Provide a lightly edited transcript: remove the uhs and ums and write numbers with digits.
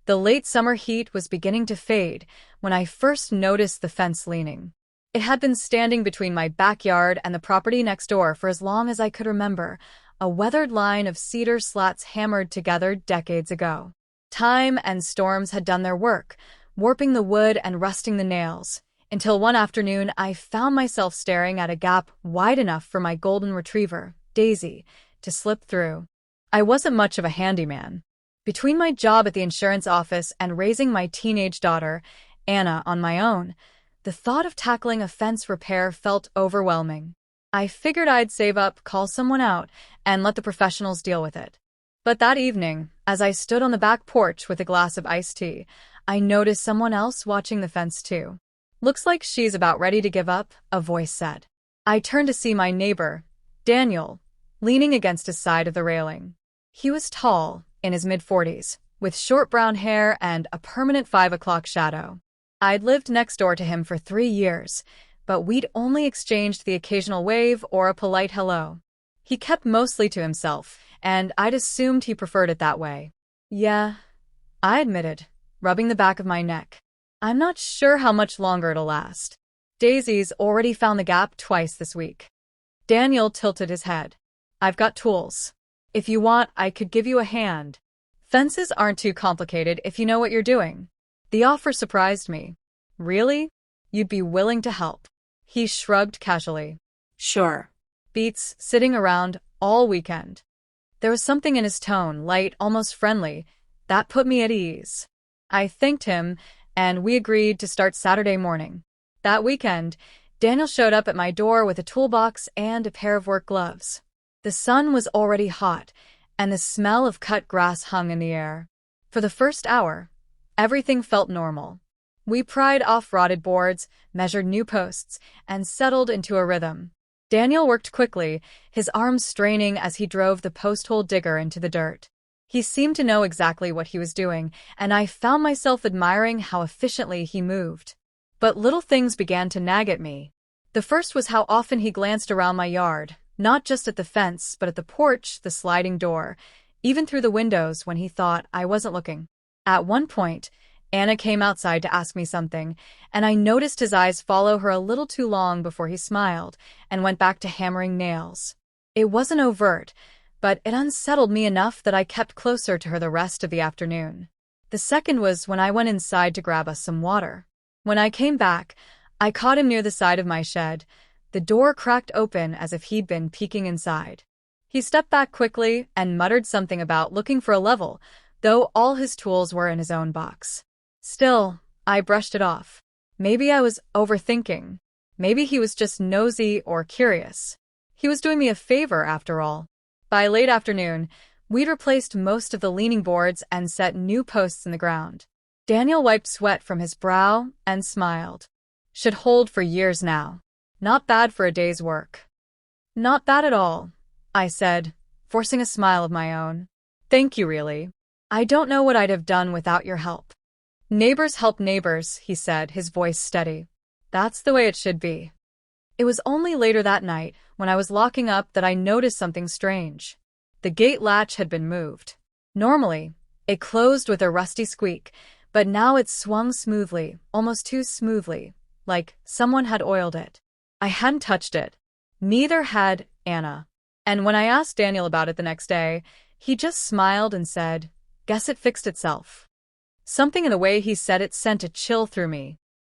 The late summer heat was beginning to fade when I first noticed the fence leaning. It had been standing between my backyard and the property next door for as long as I could remember, a weathered line of cedar slats hammered together decades ago. Time and storms had done their work, warping the wood and rusting the nails, until one afternoon I found myself staring at a gap wide enough for my golden retriever, Daisy, to slip through. I wasn't much of a handyman. Between my job at the insurance office and raising my teenage daughter, Anna, on my own, the thought of tackling a fence repair felt overwhelming. I figured I'd save up, call someone out, and let the professionals deal with it. But that evening, as I stood on the back porch with a glass of iced tea, I noticed someone else watching the fence too. "Looks like she's about ready to give up," a voice said. I turned to see my neighbor, Daniel, leaning against his side of the railing. He was tall, in his mid-40s, with short brown hair and a permanent 5 o'clock shadow. I'd lived next door to him for 3 years, but we'd only exchanged the occasional wave or a polite hello. He kept mostly to himself, and I'd assumed he preferred it that way. "Yeah," I admitted, rubbing the back of my neck. "I'm not sure how much longer it'll last. Daisy's already found the gap twice this week." Daniel tilted his head. "I've got tools. If you want, I could give you a hand. Fences aren't too complicated if you know what you're doing." The offer surprised me. "Really? You'd be willing to help?" He shrugged casually. "Sure." "Beats sitting around all weekend." There was something in his tone, light, almost friendly, that put me at ease. I thanked him, and we agreed to start Saturday morning. That weekend, Daniel showed up at my door with a toolbox and a pair of work gloves. The sun was already hot, and the smell of cut grass hung in the air. For the first hour, everything felt normal. We pried off rotted boards, measured new posts, and settled into a rhythm. Daniel worked quickly, his arms straining as he drove the post-hole digger into the dirt. He seemed to know exactly what he was doing, and I found myself admiring how efficiently he moved. But little things began to nag at me. The first was how often he glanced around my yard, not just at the fence, but at the porch, the sliding door, even through the windows when he thought I wasn't looking. At one point, Anna came outside to ask me something, and I noticed his eyes follow her a little too long before he smiled and went back to hammering nails. It wasn't overt, but it unsettled me enough that I kept closer to her the rest of the afternoon. The second was when I went inside to grab us some water. When I came back, I caught him near the side of my shed, the door cracked open as if he'd been peeking inside. He stepped back quickly and muttered something about looking for a level, though all his tools were in his own box. Still, I brushed it off. Maybe I was overthinking. Maybe he was just nosy or curious. He was doing me a favor, after all. By late afternoon, we'd replaced most of the leaning boards and set new posts in the ground. Daniel wiped sweat from his brow and smiled. "Should hold for years now. Not bad for a day's work." "Not bad at all," I said, forcing a smile of my own. "Thank you, really. I don't know what I'd have done without your help." "Neighbors help neighbors," he said, his voice steady. "That's the way it should be." It was only later that night, when I was locking up, that I noticed something strange. The gate latch had been moved. Normally, it closed with a rusty squeak, but now it swung smoothly, almost too smoothly, like someone had oiled it. I hadn't touched it. Neither had Anna. And when I asked Daniel about it the next day, he just smiled and said, "Guess it fixed itself." Something in the way he said it sent a chill through me.